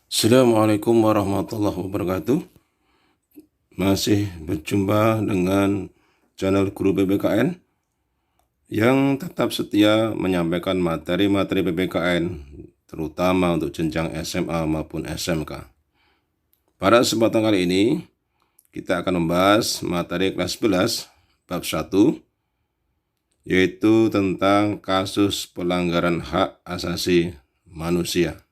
Assalamualaikum warahmatullahi wabarakatuh. Masih berjumpa dengan channel Guru PPKN yang tetap setia menyampaikan materi-materi PPKN terutama untuk jenjang SMA maupun SMK. Pada kesempatan kali ini kita akan membahas materi kelas 11 bab 1, yaitu tentang kasus pelanggaran hak asasi manusia.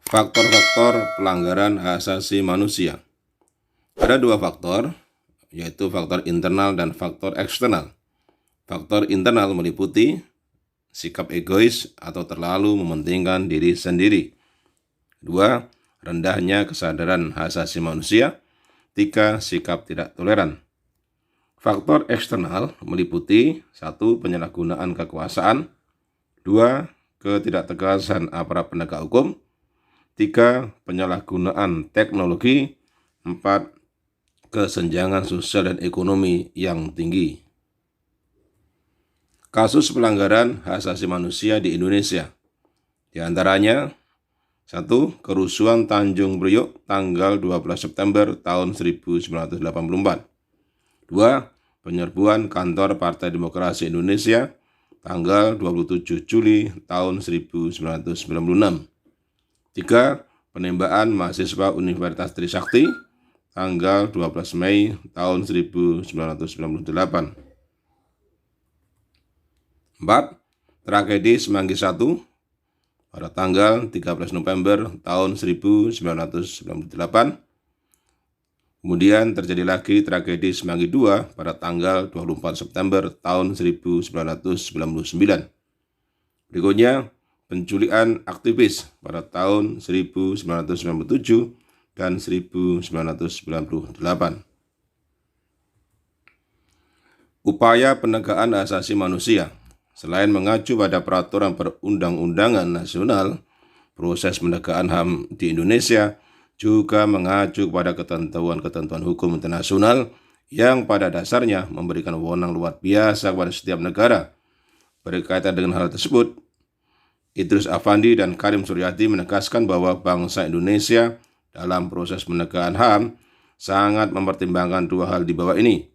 Faktor-faktor pelanggaran hak asasi manusia. Ada dua faktor, yaitu faktor internal dan faktor eksternal. Faktor internal meliputi sikap egois atau terlalu mementingkan diri sendiri. 2. Rendahnya kesadaran hak asasi manusia. 3. Sikap tidak toleran. Faktor eksternal meliputi 1. Penyalahgunaan kekuasaan. 2. Ketidaktegasan aparat penegak hukum. 3. Penyalahgunaan teknologi. 4. Kesenjangan sosial dan ekonomi yang tinggi. Kasus pelanggaran hak asasi manusia di Indonesia. Di antaranya 1. Kerusuhan Tanjung Priok tanggal 12 September tahun 1984. 2. Penyerbuan kantor Partai Demokrasi Indonesia tanggal 27 Juli tahun 1996. 3. Penembakan mahasiswa Universitas Trisakti tanggal 12 Mei tahun 1998. 4. Tragedi Semanggi I pada tanggal 13 November tahun 1998. Kemudian terjadi lagi tragedi Semanggi II pada tanggal 24 September tahun 1999. Berikutnya, penculikan aktivis pada tahun 1997 dan 1998. Upaya penegakan hak asasi manusia. Selain mengacu pada peraturan perundang-undangan nasional, proses penegakan HAM di Indonesia juga mengacu pada ketentuan-ketentuan hukum internasional yang pada dasarnya memberikan wewenang luar biasa kepada setiap negara. Berkaitan dengan hal tersebut, Idrus Affandi dan Karim Suryadi menegaskan bahwa bangsa Indonesia dalam proses penegakan HAM sangat mempertimbangkan dua hal di bawah ini.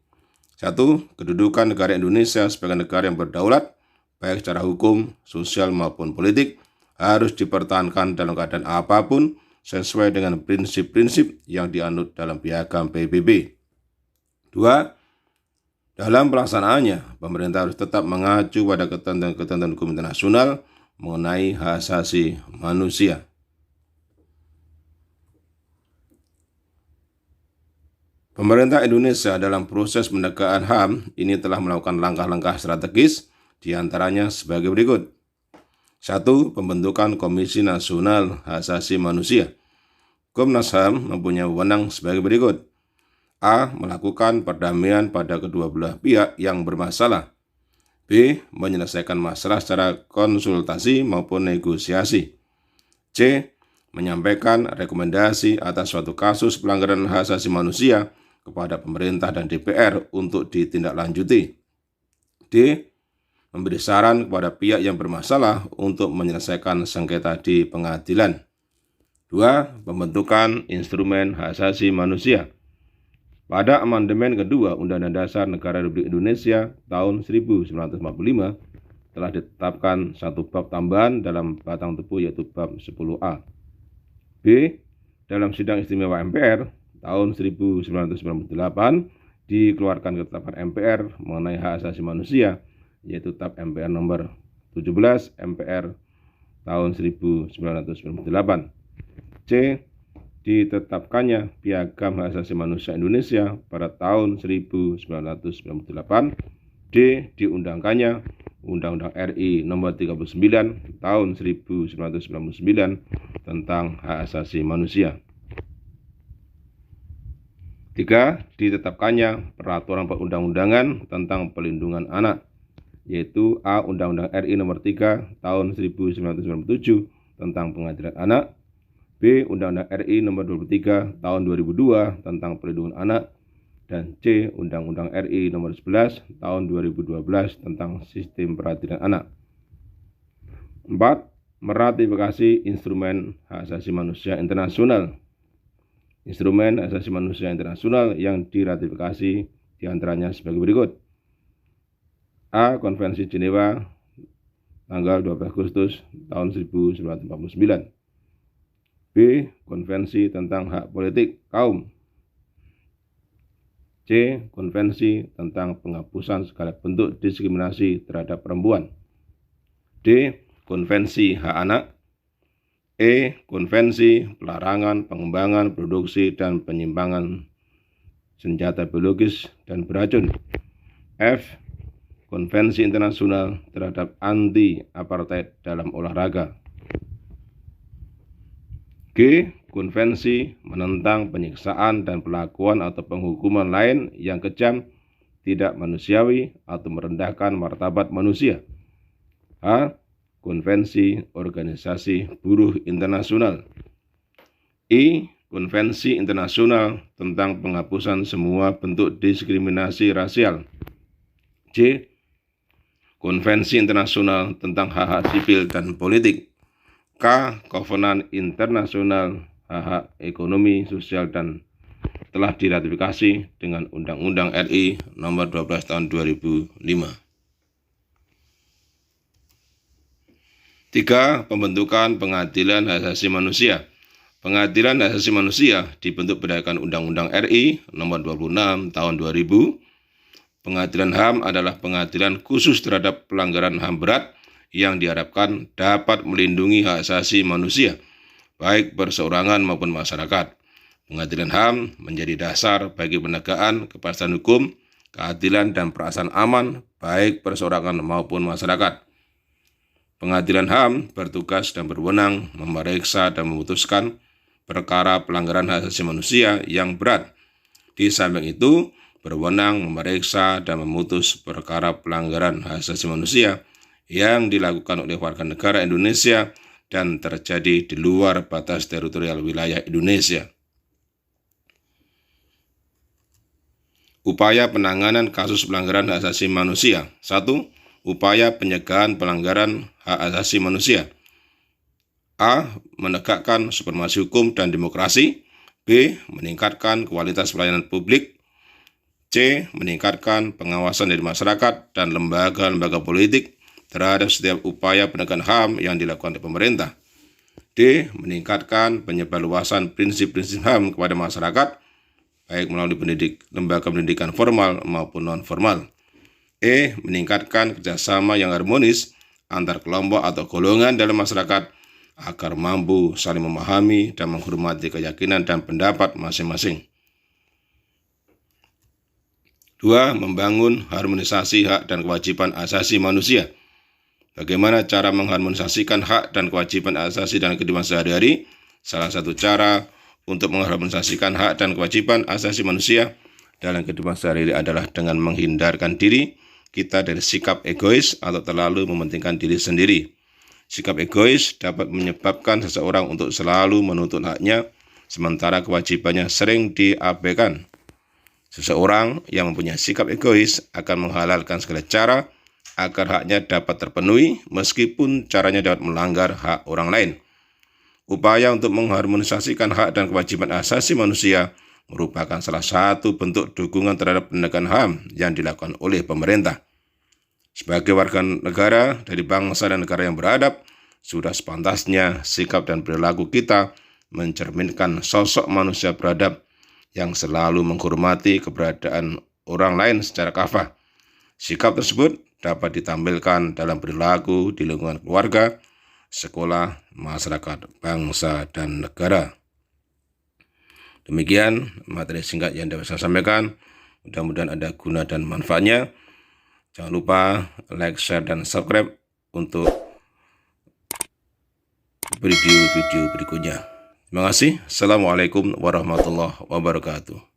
1. Kedudukan negara Indonesia sebagai negara yang berdaulat, baik secara hukum, sosial maupun politik, harus dipertahankan dalam keadaan apapun sesuai dengan prinsip-prinsip yang dianut dalam piagam PBB. 2. Dalam pelaksanaannya, pemerintah harus tetap mengacu pada ketentuan-ketentuan hukum internasional mengenai hak asasi manusia. Pemerintah Indonesia dalam proses penegakan HAM ini telah melakukan langkah-langkah strategis, di antaranya sebagai berikut. 1. Pembentukan Komisi Nasional Hak Asasi Manusia. Komnas HAM mempunyai wewenang sebagai berikut. A. Melakukan perdamaian pada kedua belah pihak yang bermasalah. B. Menyelesaikan masalah secara konsultasi maupun negosiasi. C. Menyampaikan rekomendasi atas suatu kasus pelanggaran hak asasi manusia kepada pemerintah dan DPR untuk ditindaklanjuti. D. Memberi saran kepada pihak yang bermasalah untuk menyelesaikan sengketa di pengadilan. 2. Pembentukan instrumen hak asasi manusia. Pada amandemen kedua Undang-Undang Dasar Negara Republik Indonesia tahun 1945 telah ditetapkan satu bab tambahan dalam batang tubuh, yaitu bab 10A. B. Dalam sidang istimewa MPR tahun 1998 dikeluarkan ketetapan MPR mengenai hak asasi manusia, yaitu TAP MPR nomor 17 MPR tahun 1998. C. Ditetapkannya Piagam Hak Asasi Manusia Indonesia pada tahun 1998. D. Diundangkannya Undang-Undang RI nomor 39 tahun 1999 tentang hak asasi manusia. 3. Ditetapkannya Peraturan Perundang-undangan tentang Pelindungan Anak, yaitu A. Undang-Undang RI nomor 3 tahun 1997 tentang Pengadilan Anak. B. Undang-Undang RI nomor 23 tahun 2002 tentang Perlindungan Anak. Dan C. Undang-Undang RI nomor 11 tahun 2012 tentang Sistem Peradilan Anak. 4. Meratifikasi Instrumen Hak Asasi Manusia Internasional. Instrumen Hak Asasi Manusia Internasional yang diratifikasi diantaranya sebagai berikut. A. Konvensi Jenewa tanggal 12 Agustus tahun 1949. B. Konvensi tentang Hak Politik Kaum. C. Konvensi tentang penghapusan segala bentuk diskriminasi terhadap perempuan. D. Konvensi Hak Anak. E. Konvensi pelarangan pengembangan, produksi, dan penyimpangan senjata biologis dan beracun. F. Konvensi Internasional terhadap Anti-Apartheid dalam Olahraga. G. Konvensi menentang penyiksaan dan perlakuan atau penghukuman lain yang kejam, tidak manusiawi, atau merendahkan martabat manusia. H. Konvensi Organisasi Buruh Internasional. I. Konvensi Internasional tentang penghapusan semua bentuk diskriminasi rasial. J. Konvensi Internasional tentang hak-hak sipil dan politik. K. Kovenan Internasional Hak-hak Ekonomi, Sosial, dan telah diratifikasi dengan Undang-Undang RI Nomor 12 Tahun 2005. 3. Pembentukan Pengadilan Hak Asasi Manusia. Pengadilan Hak Asasi Manusia dibentuk berdasarkan Undang-Undang RI Nomor 26 Tahun 2000. Pengadilan HAM adalah pengadilan khusus terhadap pelanggaran HAM berat yang diharapkan dapat melindungi hak asasi manusia, baik perseorangan maupun masyarakat. Pengadilan HAM menjadi dasar bagi penegakan kepastian hukum, keadilan, dan perasaan aman, baik perseorangan maupun masyarakat. Pengadilan HAM bertugas dan berwenang memeriksa dan memutuskan perkara pelanggaran hak asasi manusia yang berat. Di samping itu, berwenang memeriksa dan memutus perkara pelanggaran hak asasi manusia yang dilakukan oleh warga negara Indonesia dan terjadi di luar batas teritorial wilayah Indonesia. Upaya penanganan kasus pelanggaran hak asasi manusia. 1. Upaya pencegahan pelanggaran hak asasi manusia. A. Menegakkan supremasi hukum dan demokrasi. B. Meningkatkan kualitas pelayanan publik. C. Meningkatkan pengawasan dari masyarakat dan lembaga-lembaga politik terhadap setiap upaya penegakan HAM yang dilakukan oleh pemerintah. D. Meningkatkan penyebarluasan prinsip-prinsip HAM kepada masyarakat, baik melalui lembaga pendidikan formal maupun non-formal. E. Meningkatkan kerjasama yang harmonis antar kelompok atau golongan dalam masyarakat agar mampu saling memahami dan menghormati keyakinan dan pendapat masing-masing. 2. Membangun harmonisasi hak dan kewajiban asasi manusia. Bagaimana cara mengharmonisasikan hak dan kewajiban asasi dalam kehidupan sehari-hari? Salah satu cara untuk mengharmonisasikan hak dan kewajiban asasi manusia dalam kehidupan sehari-hari adalah dengan menghindarkan diri kita dari sikap egois atau terlalu mementingkan diri sendiri. Sikap egois dapat menyebabkan seseorang untuk selalu menuntut haknya, sementara kewajibannya sering diabaikan. Seseorang yang mempunyai sikap egois akan menghalalkan segala cara agar haknya dapat terpenuhi meskipun caranya dapat melanggar hak orang lain. Upaya untuk mengharmonisasikan hak dan kewajiban asasi manusia merupakan salah satu bentuk dukungan terhadap penegakan HAM yang dilakukan oleh pemerintah. Sebagai warga negara dari bangsa dan negara yang beradab, sudah sepantasnya sikap dan perilaku kita mencerminkan sosok manusia beradab yang selalu menghormati keberadaan orang lain secara kafah. Sikap tersebut dapat ditampilkan dalam perilaku di lingkungan keluarga, sekolah, masyarakat, bangsa, dan negara. Demikian materi singkat yang dapat saya sampaikan. Mudah-mudahan ada guna dan manfaatnya. Jangan lupa like, share, dan subscribe untuk video-video berikutnya. Terima kasih. Assalamualaikum warahmatullahi wabarakatuh.